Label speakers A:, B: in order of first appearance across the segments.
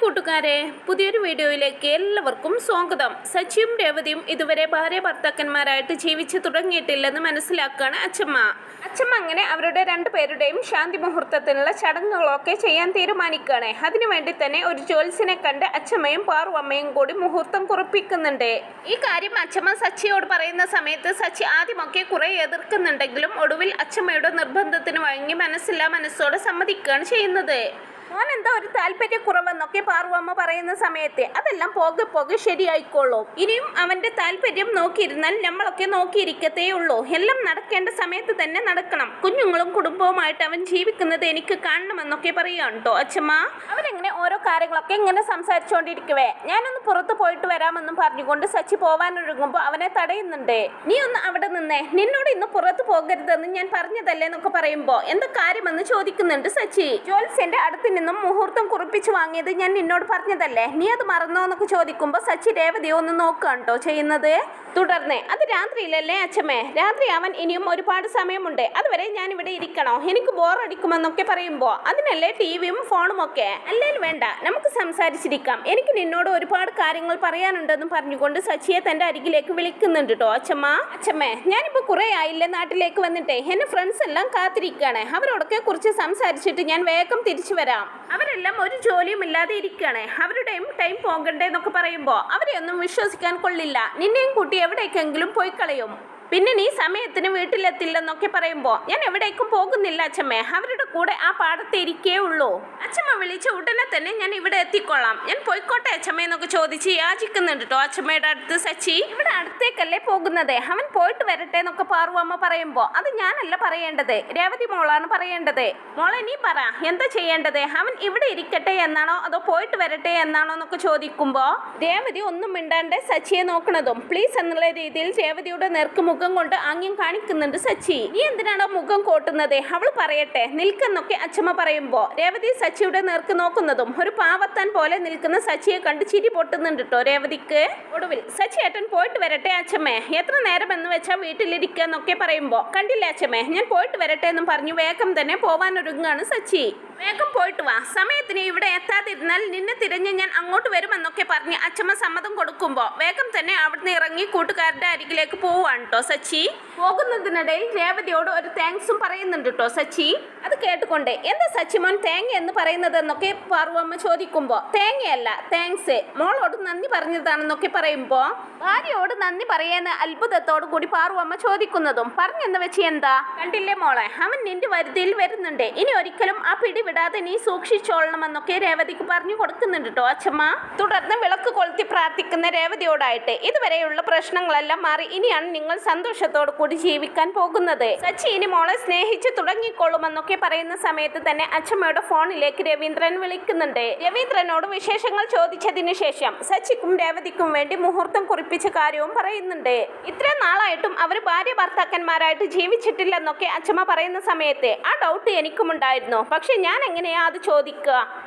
A: കൂട്ടുകാരെ, പുതിയൊരു വീഡിയോയിലേക്ക് എല്ലാവർക്കും സ്വാഗതം. സച്ചിയും രേവതിയും ഇതുവരെ ഭാര്യ ഭർത്താക്കന്മാരായിട്ട് ജീവിച്ചു തുടങ്ങിയിട്ടില്ലെന്ന് മനസ്സിലാക്കുകയാണ് അച്ഛമ്മ. അങ്ങനെ അവരുടെ രണ്ടുപേരുടെയും ശാന്തി മുഹൂർത്തത്തിനുള്ള ചടങ്ങുകളൊക്കെ ചെയ്യാൻ തീരുമാനിക്കുകയാണ്. അതിനുവേണ്ടി തന്നെ ഒരു ജ്യോത്സ്യനെ കണ്ട് അച്ഛമ്മയും പാർവമ്മയും കൂടി മുഹൂർത്തം കുറിപ്പിക്കുന്നുണ്ട്. ഈ കാര്യം അച്ഛമ്മ സച്ചിയോട് പറയുന്ന സമയത്ത് സച്ചി ആദ്യമൊക്കെ കുറെ എതിർക്കുന്നുണ്ടെങ്കിലും ഒടുവിൽ അച്ഛമ്മയുടെ നിർബന്ധത്തിന് വഴങ്ങി മനസ്സോടെ സമ്മതിക്കുകയാണ് ചെയ്യുന്നത്. മോനെന്താ ഒരു താല്പര്യക്കുറവെന്നൊക്കെ പാർവമ്മ പറയുന്ന സമയത്ത് അതെല്ലാം പോകെ ശരിയായിക്കോളൂ. ഇനിയും അവന്റെ താല്പര്യം നോക്കിയിരുന്നാൽ നമ്മളൊക്കെ നോക്കിയിരിക്കത്തേ ഉള്ളൂ. എല്ലാം നടക്കേണ്ട സമയത്ത് തന്നെ നടക്കണം. കുഞ്ഞുങ്ങളും കുടുംബവുമായിട്ട് അവൻ ജീവിക്കുന്നത് എനിക്ക് കാണണമെന്നൊക്കെ പറയാം കേട്ടോ അച്ഛമ്മ. അവരെങ്ങനെ ഓരോ കാര്യങ്ങളൊക്കെ ഇങ്ങനെ സംസാരിച്ചുകൊണ്ടിരിക്കുവേ ഞാനൊന്ന് പുറത്ത് പോയിട്ട് വരാമെന്നും പറഞ്ഞുകൊണ്ട് സച്ചി പോവാനൊരുങ്ങുമ്പോൾ അവനെ തടയുന്നുണ്ട്. നീ ഒന്ന് അവിടെ നിന്നേ, നിന്നോട് ഇന്ന് പുറത്ത് പോകരുതെന്ന് ഞാൻ പറഞ്ഞതല്ലേ എന്നൊക്കെ പറയുമ്പോ എന്താ കാര്യമെന്ന് ചോദിക്കുന്നുണ്ട് സച്ചി. ജ്യോത്സ്യന്റെ അടുത്ത് നിന്നും മുഹൂർത്തം കുറിപ്പിച്ചു വാങ്ങിയത് ഞാൻ നിന്നോട് പറഞ്ഞതല്ലേ, നീ അത് മറന്നോ എന്നൊക്കെ ചോദിക്കുമ്പോൾ സച്ചി രേവതിയെ ഒന്ന് നോക്കുകയാണ് കേട്ടോ ചെയ്യുന്നത്. തുടർന്ന് അത് രാത്രിയിലല്ലേ അച്ഛമ്മേ, രാത്രി അവൻ ഇനിയും ഒരുപാട് സമയമുണ്ട്, അതുവരെ ഞാൻ ഇവിടെ ഇരിക്കണോ, എനിക്ക് ബോറടിക്കുമെന്നൊക്കെ പറയുമ്പോൾ അതിനല്ലേ ടിവിയും ഫോണും ഒക്കെ. അല്ലെങ്കിൽ വേണ്ട, നമുക്ക് സംസാരിച്ചിരിക്കാം, എനിക്ക് നിന്നോട് ഒരുപാട് കാര്യങ്ങൾ പറയാനുണ്ടെന്നും പറഞ്ഞുകൊണ്ട് സച്ചിയെ തന്റെ അരികിലേക്ക് വിളിക്കുന്നുണ്ട് കേട്ടോ അച്ഛമ്മേ. ഞാനിപ്പോൾ കുറെ ആയില്ലേ നാട്ടിലേക്ക് വന്നിട്ടേ, എന്റെ ഫ്രണ്ട്സ് എല്ലാം കാത്തിരിക്കുകയാണ്, അവരോടൊക്കെ കുറിച്ച് സംസാരിച്ചിട്ട് ഞാൻ വേഗം തിരിച്ചു വരാം. അവരെല്ലാം ഒരു ജോലിയും ഇല്ലാതെ ഇരിക്കുകയാണ്, അവരുടെയും ടൈം പോകണ്ടേ എന്നൊക്കെ പറയുമ്പോൾ അവരെ ഒന്നും വിശ്വസിക്കാൻ കൊള്ളില്ല. നിന്നെയും കൂട്ടി എവിടേക്കെങ്കിലും പോയി കളയും. പിന്നെ നീ സമയത്തിന് വീട്ടിലെത്തില്ലെന്നൊക്കെ പറയുമ്പോൾ ഞാൻ എവിടേക്കും പോകുന്നില്ല അച്ഛമ്മേ, അവരുടെ കൂടെ ആ പാടത്ത് ഇരിക്കേ ഉള്ളൂ. അച്ഛമ്മ വിളിച്ച ഉടനെ തന്നെ ഞാൻ ഇവിടെ എത്തിക്കൊള്ളാം, ഞാൻ പോയിക്കോട്ടെ അച്ഛമ്മ എന്നൊക്കെ ചോദിച്ച് യാചിക്കുന്നുണ്ട് കേട്ടോ അച്ഛമ്മയുടെ അടുത്ത് സച്ചി. ഇവിടെ അടുത്തേക്കല്ലേ പോകുന്നത്, അവൻ പോയിട്ട് വരട്ടെ എന്നൊക്കെ പാർവമ്മ പറയുമ്പോൾ അത് ഞാനല്ല പറയേണ്ടത്, രേവതി മോളാണ് പറയേണ്ടത്. മോളെ നീ പറ എന്താ ചെയ്യേണ്ടത്, അവൻ ഇവിടെ ഇരിക്കട്ടെ എന്നാണോ അതോ പോയിട്ട് വരട്ടെ എന്നാണോ എന്നൊക്കെ ചോദിക്കുമ്പോൾ രേവതി ഒന്നും മിണ്ടാണ്ട് സച്ചിയെ നോക്കണതും പ്ലീസ് എന്നുള്ള രീതിയിൽ രേവതിയുടെ നേർക്ക് മുഖം കൊണ്ട് ആംഗ്യം കാണിക്കുന്നുണ്ട് സച്ചി. നീ എന്തിനാണോ മുഖം കോട്ടുന്നത്, അവൾ പറയട്ടെ നിൽക്കെന്നൊക്കെ അച്ഛമ്മ പറയുമ്പോ രേവതി സച്ചിയുടെ നേർക്ക് നോക്കുന്നതും ഒരു പാവത്താൻ പോലെ നിൽക്കുന്ന സച്ചിയെ കണ്ട് ചിരി പൊട്ടുന്നുണ്ട് കേട്ടോ രേവതിക്ക്. ഒടുവിൽ സച്ചി ഏട്ടൻ പോയിട്ട് വരട്ടെ അച്ഛമ്മേ, എത്ര നേരം എന്ന് വെച്ചാൽ വീട്ടിലിരിക്കുക എന്നൊക്കെ പറയുമ്പോ കണ്ടില്ലേ അച്ഛമ്മേ ഞാൻ പോയിട്ട് വരട്ടെ എന്നും പറഞ്ഞു വേഗം തന്നെ പോവാനൊരുങ്ങാണ് സച്ചി. വേഗം പോയിട്ട് വാ, സമയത്തിന് ഇവിടെ എത്താതിരുന്നാൽ നിന്നെ തിരഞ്ഞ് ഞാൻ അങ്ങോട്ട് വരുമെന്നൊക്കെ പറഞ്ഞ് അച്ഛമ്മ സമ്മതം കൊടുക്കുമ്പോ വേഗം തന്നെ അവിടുന്ന് ഇറങ്ങി കൂട്ടുകാരുടെ അരികിലേക്ക് പോവാണ് കേട്ടോ സച്ചി. പോകുന്നതിനിടയിൽ രേവതിയോട് ഒരു താങ്ക്സും പറയുന്നുണ്ട് കേട്ടോ സച്ചി. അത് കേട്ടുകൊണ്ട് എന്താ സച്ചി മോൻ തേങ്ങ എന്ന് പറയുന്നത് എന്നൊക്കെ പാർവമ്മ ചോദിക്കുമ്പോ തേങ്ങയല്ല താങ്ക്സ്, മോളോട് നന്ദി പറഞ്ഞതാണെന്നൊക്കെ പറയുമ്പോ ഭാര്യയോട് നന്ദി പറയുന്ന അത്ഭുതത്തോടു കൂടി പാർവമ്മ ചോദിക്കുന്നതും പറഞ്ഞെന്ന് വെച്ച് എന്താ, കണ്ടില്ലേ മോളെ അവൻ നിന്റെ വരുതിയിൽ വരുന്നുണ്ട്, ഇനി ഒരിക്കലും ആ പിടി വിടാതെ നീ സൂക്ഷിച്ചോളണമെന്നൊക്കെ രേവതിക്ക് പറഞ്ഞു കൊടുക്കുന്നുണ്ട് കേട്ടോ അച്ഛമ്മ. തുടർന്ന് വിളക്ക് കൊളുത്തി പ്രാർത്ഥിക്കുന്ന രേവതിയോടായിട്ട് ഇതുവരെയുള്ള പ്രശ്നങ്ങളെല്ലാം മാറി ഇനിയാണ് നിങ്ങൾ സന്തോഷത്തോടു കൂടി ജീവിക്കാൻ പോകുന്നത്, സച്ചി ഇനി മോളെ സ്നേഹിച്ച് തുടങ്ങിക്കോളുമെന്നൊക്കെ പറയുന്ന സമയത്ത് തന്നെ അച്ഛമ്മയുടെ ഫോണിലേക്ക് രവീന്ദ്രൻ വിളിക്കുന്നുണ്ട്. രവീന്ദ്രനോട് വിശേഷങ്ങൾ ചോദിച്ചതിന് ശേഷം സച്ചിക്കും രേവതിക്കും വേണ്ടി മുഹൂർത്തം കുറിപ്പിച്ച കാര്യവും പറയുന്നുണ്ട്. ഇത്രയും നാളായിട്ടും അവർ ഭാര്യ ഭർത്താക്കന്മാരായിട്ട് ജീവിച്ചിട്ടില്ലെന്നൊക്കെ അച്ഛമ്മ പറയുന്ന സമയത്ത് ആ ഡൗട്ട് എനിക്കുമുണ്ടായിരുന്നു, പക്ഷെ ഞാൻ എങ്ങനെയാ അത് ചോദിക്കുക,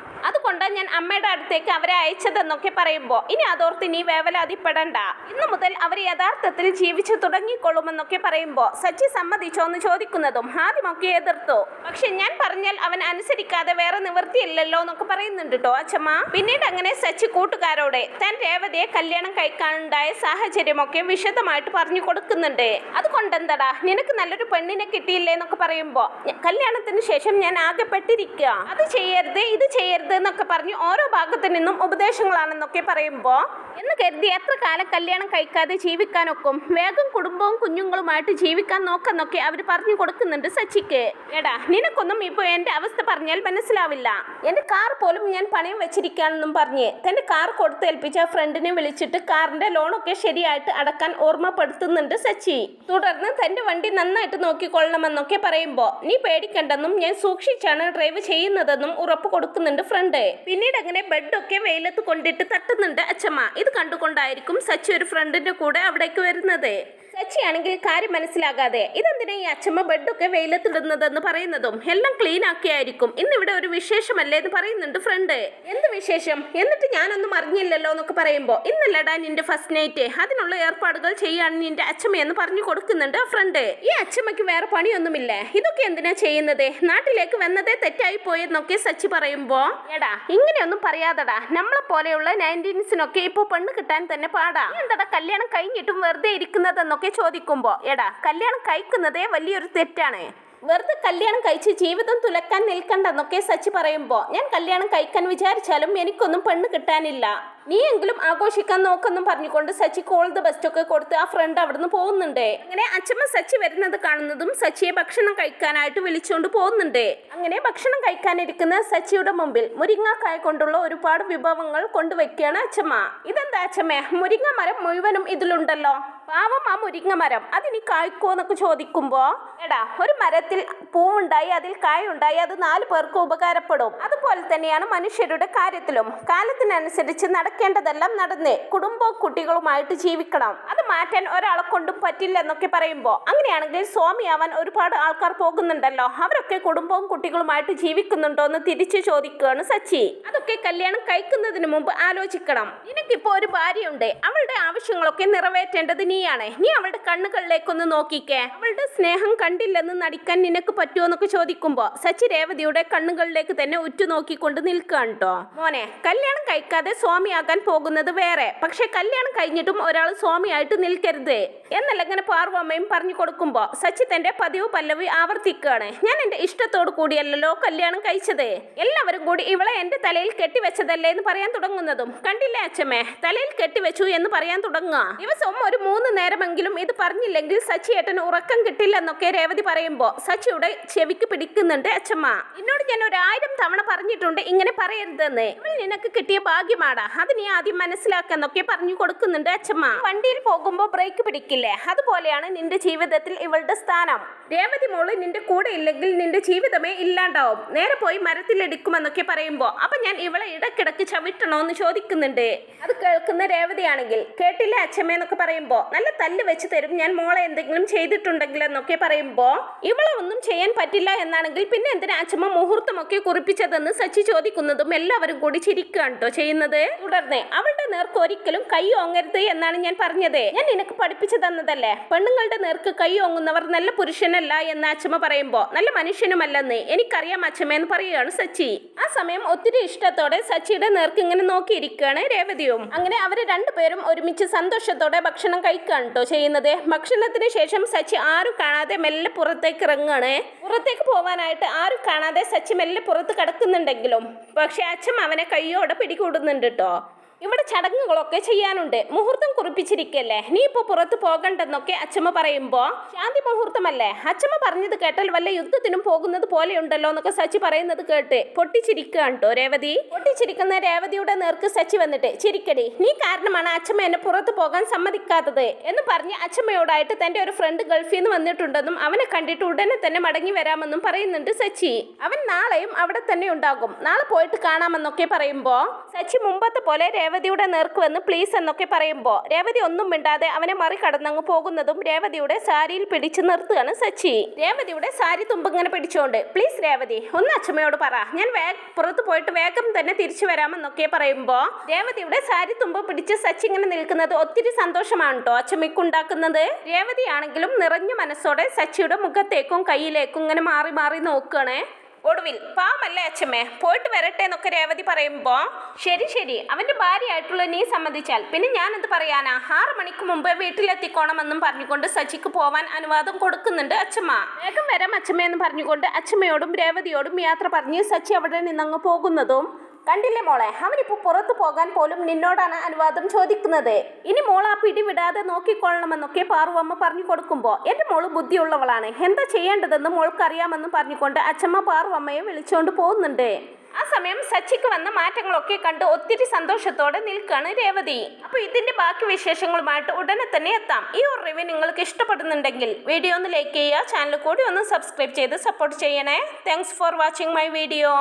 A: അതുകൊണ്ടാണ് ഞാൻ അമ്മയുടെ അടുത്തേക്ക് അവരെ അയച്ചതെന്നൊക്കെ പറയുമ്പോൾ ഇനി അതോർത്ത് നീ വേവലാതിപ്പെടണ്ട, ഇന്നു മുതൽ അവർ യഥാർത്ഥത്തിൽ ജീവിച്ചു തുടങ്ങിക്കൊള്ളുമെന്നൊക്കെ പറയുമ്പോൾ സച്ചി സമ്മതിച്ചോ എന്ന് ചോദിക്കുന്നതും ആദ്യമൊക്കെ എതിർത്തു, പക്ഷെ ഞാൻ പറഞ്ഞാൽ അവൻ അനുസരിക്കാതെ വേറെ നിവൃത്തിയില്ലല്ലോ എന്നൊക്കെ പറയുന്നുണ്ട് കേട്ടോ അച്ഛമ്മ. പിന്നീട് അങ്ങനെ സച്ചി കൂട്ടുകാരോട് താൻ രേവതിയെ കല്യാണം കഴിക്കാനുണ്ടായ സാഹചര്യമൊക്കെ വിശദമായിട്ട് പറഞ്ഞു കൊടുക്കുന്നുണ്ട്. അതുകൊണ്ടെന്താടാ നിനക്ക് നല്ലൊരു പെണ്ണിനെ കിട്ടിയില്ലേ എന്നൊക്കെ പറയുമ്പോൾ കല്യാണത്തിന് ശേഷം ഞാൻ ആകെ പെട്ടിരിക്കുക, അത് ചെയ്യരുത് ഇത് ചെയ്യരുത് എന്നൊക്കെ പറഞ്ഞ് ഓരോ ഭാഗത്തു നിന്നും ഉപദേശങ്ങളാണെന്നൊക്കെ പറയുമ്പോ എന്ന് കരുതി എത്ര കാലം കല്യാണം കഴിക്കാതെ ജീവിക്കാനൊക്കും, വേഗം കുടുംബവും കുഞ്ഞുങ്ങളുമായിട്ട് ജീവിക്കാൻ നോക്കെന്നൊക്കെ അവർ പറഞ്ഞു കൊടുക്കുന്നുണ്ട് സച്ചിക്ക്. എടാ നിനക്കൊന്നും ഇപ്പോൾ എന്റെ അവസ്ഥ പറഞ്ഞാൽ മനസ്സിലാവില്ല, എന്റെ കാർ പോലും ഞാൻ പണയം വെച്ചിരിക്കുകയാണെന്നും പറഞ്ഞ് തന്റെ കാർ കൊടുത്തേൽപ്പിച്ച ഫ്രണ്ടിനെ വിളിച്ചിട്ട് കാറിന്റെ ലോണൊക്കെ ശരിയായിട്ട് അടക്കാൻ ഓർമ്മപ്പെടുത്തുന്നുണ്ട് സച്ചി. തുടർന്ന് തന്റെ വണ്ടി നന്നായിട്ട് നോക്കിക്കൊള്ളണമെന്നൊക്കെ പറയുമ്പോ നീ പേടിക്കണ്ടെന്നും ഞാൻ സൂക്ഷിച്ചാണ് ഡ്രൈവ് ചെയ്യുന്നതെന്നും ഉറപ്പ് കൊടുക്കുന്നുണ്ട് ഫ്രണ്ട്. പിന്നീട് അങ്ങനെ ബെഡൊക്കെ വെയിലത്ത് കൊണ്ടിട്ട് തട്ടുന്നുണ്ട് അച്ഛമ്മ. ഇത് കണ്ടുകൊണ്ടായിരിക്കും സച്ചി ഒരു ഫ്രണ്ടിന്റെ കൂടെ അവിടേക്ക് വരുന്നത്. സച്ചിയാണെങ്കിൽ കാര്യം മനസ്സിലാകാതെ ഇതെന്തിനാ ഈ അച്ഛമ്മ ബെഡൊക്കെ വെയിലത്തിടുന്നതെന്ന് പറയുന്നതും എല്ലാം ക്ലീൻ ആക്കിയായിരിക്കും, ഇന്നിവിടെ ഒരു വിശേഷമല്ലേ എന്ന് പറയുന്നുണ്ട് ഫ്രണ്ട്. എന്ത് വിശേഷം? എന്നിട്ട് ഞാനൊന്നും അറിഞ്ഞില്ലല്ലോ എന്നൊക്കെ പറയുമ്പോ, ഇന്നല്ലടാ നിന്റെ ഫസ്റ്റ് നൈറ്റ്, അതിനുള്ള ഏർപ്പാടുകൾ ചെയ്യാണ് നിന്റെ അച്ഛമ്മയെന്ന് പറഞ്ഞു കൊടുക്കുന്നുണ്ട് ആ ഫ്രണ്ട്. ഈ അച്ഛമ്മയ്ക്ക് വേറെ പണിയൊന്നുമില്ലേ, ഇതൊക്കെ എന്തിനാ ചെയ്യുന്നത്, നാട്ടിലേക്ക് വന്നതേ തെറ്റായി പോയെന്നൊക്കെ സച്ചി പറയുമ്പോ, എടാ ഇങ്ങനെയൊന്നും പറയാതടാ, നമ്മളെ പോലെയുള്ള 19സിനൊക്കെ ഇപ്പൊ പെണ്ണ് കിട്ടാൻ തന്നെ പാടാ, എന്താടാ കല്യാണം കഴിഞ്ഞിട്ടും വെറുതെ ഇരിക്കുന്നതെന്നൊക്കെ ചോദിക്കുമ്പോ, എടാ കല്യാണം കഴിക്കുന്നതേ വലിയൊരു തെറ്റാണ്, വെറുതെ കല്യാണം കഴിച്ച് ജീവിതം തുലക്കാൻ നിൽക്കണ്ടെന്നൊക്കെ സച്ചി പറയുമ്പോ, ഞാൻ കല്യാണം കഴിക്കാൻ വിചാരിച്ചാലും എനിക്കൊന്നും പെണ്ണ് കിട്ടാനില്ല, നീയെങ്കിലും ആഘോഷിക്കാൻ നോക്കെന്നും പറഞ്ഞുകൊണ്ട് സച്ചി കോൾ ദ ബെസ്റ്റ് ഒക്കെ കൊടുത്ത് ആ ഫ്രണ്ട് അവിടുന്ന് പോകുന്നുണ്ട്. അങ്ങനെ അച്ഛമ്മ സച്ചി വരുന്നത് കാണുന്നതും സച്ചിയെ ഭക്ഷണം കഴിക്കാനായിട്ട് വിളിച്ചുകൊണ്ട് പോകുന്നുണ്ട്. അങ്ങനെ ഭക്ഷണം കഴിക്കാനിരിക്കുന്ന സച്ചിയുടെ മുമ്പിൽ മുരിങ്ങാക്കായ കൊണ്ടുള്ള ഒരുപാട് വിഭവങ്ങൾ കൊണ്ടുവയ്ക്കുകയാണ് അച്ഛമ്മ. ഇതെന്താ അച്ഛമ്മേ, മുരിങ്ങ മരം മുഴുവനും ഇതിലുണ്ടല്ലോ, പാവം ആ മുരിങ്ങ മരം, അതിനി കായ്ക്കോ എന്നൊക്കെ ചോദിക്കുമ്പോ, എടാ ഒരു മരത്തിൽ പൂവുണ്ടായി അതിൽ കായുണ്ടായി അത് 4 പേർക്ക് ഉപകാരപ്പെടും, അതുപോലെ തന്നെയാണ് മനുഷ്യരുടെ കാര്യത്തിലും, കാലത്തിനനുസരിച്ച് നടക്കേണ്ടതെല്ലാം നടന്ന് കുടുംബവും കുട്ടികളുമായിട്ട് ജീവിക്കണം, അത് മാറ്റാൻ ഒരാളെ കൊണ്ടും പറ്റില്ല എന്നൊക്കെ പറയുമ്പോ, അങ്ങനെയാണെങ്കിൽ സ്വാമിയാവാൻ ഒരുപാട് ആൾക്കാർ പോകുന്നുണ്ടല്ലോ, അവരൊക്കെ കുടുംബവും കുട്ടികളുമായിട്ട് ജീവിക്കുന്നുണ്ടോ എന്ന് തിരിച്ചു ചോദിക്കുകയാണ് സച്ചി. അതൊക്കെ കല്യാണം കഴിക്കുന്നതിന് മുമ്പ് ആലോചിക്കണം, നിനക്കിപ്പോ ഒരു ഭാര്യയുണ്ട്, അവളുടെ ആവശ്യങ്ങളൊക്കെ നിറവേറ്റേണ്ടത് നീയാണ്, നീ അവളുടെ കണ്ണുകളിലേക്കൊന്ന് നോക്കിക്കേ, അവളുടെ സ്നേഹം കണ്ടില്ലെന്ന് നടിക്കാൻ നിനക്ക് പറ്റുമോ എന്നൊക്കെ ചോദിക്കുമ്പോ സച്ചി രേവതിയുടെ കണ്ണുകളിലേക്ക് തന്നെ ഉറ്റുനോക്കിക്കൊണ്ട് നിൽക്കുകയാണ് കേട്ടോ. മോനെ, കല്യാണം കഴിക്കാതെ സ്വാമിയാകാൻ പോകുന്നത് വേറെ, പക്ഷെ കല്യാണം കഴിഞ്ഞിട്ടും ഒരാൾ സ്വാമിയായിട്ട് നിൽക്കരുത് എന്നല്ല ഇങ്ങനെ പാർവമ്മയും പറഞ്ഞു കൊടുക്കുമ്പോ സച്ചി തന്റെ പതിവ് പല്ലവി ആവർത്തിക്കുകയാണ്, ഞാൻ എന്റെ ഇഷ്ടത്തോടു കൂടിയല്ലോ കല്യാണം കഴിച്ചത്, എല്ലാവരും കൂടി ഇവളെ എന്റെ തലയിൽ കെട്ടിവെച്ചതല്ലേ എന്ന് പറയാൻ തുടങ്ങുന്നതും, കണ്ടില്ലേ അച്ഛമ്മേ തലയിൽ കെട്ടിവെച്ചു എന്ന് പറയാൻ തുടങ്ങുക, ദിവസവും ഒരു 3 നേരമെങ്കിലും ഇത് പറഞ്ഞില്ലെങ്കിൽ സച്ചി ഏട്ടന് ഉറക്കം കിട്ടില്ലെന്നൊക്കെ രേവതി പറയുമ്പോ സച്ചിയുടെ ചെവിക്ക് പിടിക്കുന്നുണ്ട് അച്ഛമ്മ. എന്നോട് ഞാൻ 1000 തവണ പറഞ്ഞിട്ടുണ്ട് ഇങ്ങനെ പറയരുതെന്ന്, ഇവൾ നിനക്ക് കിട്ടിയ ഭാഗ്യമാടാ, അത് നീ ആദ്യം മനസ്സിലാക്കാന്നൊക്കെ പറഞ്ഞു കൊടുക്കുന്നുണ്ട് അച്ഛമ്മ. വണ്ടിയിൽ പോകുമ്പോ ബ്രേക്ക് പിടിക്കില്ലേ, അതുപോലെയാണ് നിന്റെ ജീവിതത്തിൽ ഇവളുടെ സ്ഥാനം, രേവതി മോള് നിന്റെ കൂടെ ഇല്ലെങ്കിൽ നിന്റെ ജീവിതമേ ഇല്ലാണ്ടാവും, നേരെ പോയി മരത്തിലിടിക്കുമെന്നൊക്കെ പറയുമ്പോ, അപ്പൊ ഞാൻ ഇവളെ ഇടക്കിടക്ക് ചവിട്ടണോ എന്ന് ചോദിക്കുന്നുണ്ട്. അത് കേൾക്കുന്ന രേവതിയാണെങ്കിൽ, കേട്ടില്ലേ അച്ഛമ്മയെന്നൊക്കെ പറയുമ്പോ, നല്ല തല്ല് വെച്ച് തരും ഞാൻ മോളെ എന്തെങ്കിലും ചെയ്തിട്ടുണ്ടെങ്കിൽ എന്നൊക്കെ പറയുമ്പോ, ഇവളെ ഒന്നും ചെയ്യാൻ പറ്റില്ല എന്നാണെങ്കിൽ പിന്നെ എന്തിനാ അച്ഛമ്മ മുഹൂർത്തമൊക്കെ കുറിപ്പിച്ചതെന്ന് സച്ചി ചോദിക്കുന്നതും എല്ലാവരും കൂടി ചിരിക്കുകയാണ് കേട്ടോ ചെയ്യുന്നത്. തുടർന്ന് അവളുടെ നേർക്ക് ഒരിക്കലും കൈ ഓങ്ങരുത് എന്നാണ് ഞാൻ പറഞ്ഞത്, ഞാൻ നിനക്ക് പഠിപ്പിച്ചു തന്നതല്ലേ, പെണ്ണുങ്ങളുടെ നേർക്ക് കൈ ഓങ്ങുന്നവർ നല്ല പുരുഷനല്ല എന്ന് അച്ഛമ്മ പറയുമ്പോ, നല്ല മനുഷ്യനുമല്ലെന്ന് എനിക്കറിയാം അച്ഛമ്മ എന്ന് പറയുകയാണ് സച്ചി. ആ സമയം ഒത്തിരി ഇഷ്ടത്തോടെ സച്ചിയുടെ നേർക്ക് ഇങ്ങനെ നോക്കിയിരിക്കുകയാണ് രേവതിയും. അങ്ങനെ അവര് രണ്ടുപേരും ഒരുമിച്ച് സന്തോഷത്തോടെ ഭക്ഷണം കഴിക്കുകയാണ് കേട്ടോ ചെയ്യുന്നത്. ഭക്ഷണത്തിന് ശേഷം സച്ചി ആരും കാണാതെ മെല്ലെ പുറത്തേക്ക് ഇറങ്ങുകയാണ്. പുറത്തേക്ക് പോവാനായിട്ട് ആരും കാണാതെ സച്ചി മെല്ലെ പുറത്ത് കിടക്കുന്നുണ്ടെങ്കിലും പക്ഷെ അച്ഛൻ അവനെ കൈയോടെ പിടികൂടുന്നുണ്ട് കേട്ടോ. ഇവിടെ ചടങ്ങുകളൊക്കെ ചെയ്യാനുണ്ട്, മുഹൂർത്തം കുറിപ്പിച്ചിരിക്കല്ലേ, നീ ഇപ്പൊ പുറത്ത് പോകണ്ടെന്നൊക്കെ അച്ഛമ്മ പറയുമ്പോ, ശാന്തി മുഹൂർത്തമല്ലേ, അച്ഛമ്മ പറഞ്ഞത് കേട്ടാൽ വല്ല യുദ്ധത്തിനും പോകുന്നത് പോലെയുണ്ടല്ലോ എന്നൊക്കെ സച്ചി പറയുന്നത് കേട്ട് പൊട്ടിച്ചിരിക്കുകയാണ് കേട്ടോ രേവതി. പൊട്ടിച്ചിരിക്കുന്ന രേവതിയുടെ നേർക്ക് സച്ചി വന്നിട്ട്, ചിരിക്കടി, നീ കാരണമാണ് അച്ഛമ്മ എന്നെ പുറത്ത് പോകാൻ സമ്മതിക്കാത്തത് എന്ന് പറഞ്ഞ് അച്ഛമ്മയോടായിട്ട് തന്റെ ഒരു ഫ്രണ്ട് ഗൾഫിൽ നിന്ന് വന്നിട്ടുണ്ടെന്നും അവനെ കണ്ടിട്ട് ഉടനെ തന്നെ മടങ്ങി വരാമെന്നും പറയുന്നുണ്ട് സച്ചി. അവൻ നാളെയും അവിടെ തന്നെ ഉണ്ടാകും, നാളെ പോയിട്ട് കാണാമെന്നൊക്കെ പറയുമ്പോ സച്ചി മുമ്പത്തെ പോലെ രേവതിയുടെ നേർക്ക് വന്ന് പ്ലീസ് എന്നൊക്കെ പറയുമ്പോൾ രേവതി ഒന്നും മിണ്ടാതെ അവനെ മറികടന്നങ്ങ് പോകുന്നതും രേവതിയുടെ സാരിയിൽ പിടിച്ചു നിർത്തുകയാണ് സച്ചി. രേവതിയുടെ സാരി തുമ്പിങ്ങനെ പിടിച്ചോണ്ട്, പ്ലീസ് രേവതി ഒന്ന് അച്ഛമ്മയോട് പറ, ഞാൻ പുറത്ത് പോയിട്ട് വേഗം തന്നെ തിരിച്ചു വരാമെന്നൊക്കെ പറയുമ്പോൾ രേവതിയുടെ സാരി തുമ്പ് പിടിച്ച് സച്ചി ഇങ്ങനെ നിൽക്കുന്നത് ഒത്തിരി സന്തോഷമാണ് കേട്ടോ അച്ഛമ്മയ്ക്കുണ്ടാക്കുന്നത്. രേവതി ആണെങ്കിലും നിറഞ്ഞ മനസ്സോടെ സച്ചിയുടെ മുഖത്തേക്കും കയ്യിലേക്കും ഇങ്ങനെ മാറി മാറി നോക്കുകയാണ്. ഒടുവിൽ പാവമല്ലേ അച്ഛമ്മേ, പോയിട്ട് വരട്ടെ എന്നൊക്കെ രേവതി പറയുമ്പോ, ശരി ശരി, അവന്റെ ഭാര്യയായിട്ടുള്ള നീ സമ്മതിച്ചാൽ പിന്നെ ഞാനെന്ത് പറയാനാ, 6 മണിക്ക് മുമ്പ് വീട്ടിലെത്തിക്കോണമെന്നും പറഞ്ഞുകൊണ്ട് സച്ചിക്ക് പോവാൻ അനുവാദം കൊടുക്കുന്നുണ്ട് അച്ഛമ്മ. വേഗം വരാം അച്ഛമ്മ എന്ന് പറഞ്ഞുകൊണ്ട് അച്ഛമ്മയോടും രേവതിയോടും യാത്ര പറഞ്ഞ് സച്ചി അവിടെ നിന്നങ്ങ് പോകുന്നതും, കണ്ടില്ലേ മോളെ, അവനിപ്പോ പുറത്തു പോകാൻ പോലും നിന്നോടാണ് അനുവാദം ചോദിക്കുന്നത്, ഇനി മോൾ ആ പിടി വിടാതെ നോക്കിക്കൊള്ളണമെന്നൊക്കെ പാർവമ്മ പറഞ്ഞു കൊടുക്കുമ്പോ, എന്റെ മോള് ബുദ്ധിയുള്ളവളാണ്, എന്താ ചെയ്യേണ്ടതെന്ന് മോൾക്കറിയാമെന്നും പറഞ്ഞുകൊണ്ട് അച്ഛമ്മ പാർവമ്മയെ വിളിച്ചുകൊണ്ട് പോകുന്നുണ്ട്. ആ സമയം സച്ചിക്ക് വന്ന മാറ്റങ്ങളൊക്കെ കണ്ട് ഒത്തിരി സന്തോഷത്തോടെ നിൽക്കുകയാണ് രേവതി. അപ്പോൾ ഇതിന്റെ ബാക്കി വിശേഷങ്ങളുമായിട്ട് ഉടനെ തന്നെ എത്താം. ഈ ഒരു റിവ്യൂ നിങ്ങൾക്ക് ഇഷ്ടപ്പെടുന്നുണ്ടെങ്കിൽ വീഡിയോ ഒന്ന് ലൈക്ക് ചെയ്യുക, ചാനൽ കൂടി ഒന്ന് സബ്സ്ക്രൈബ് ചെയ്ത് സപ്പോർട്ട് ചെയ്യണേ. Thanks for watching my video.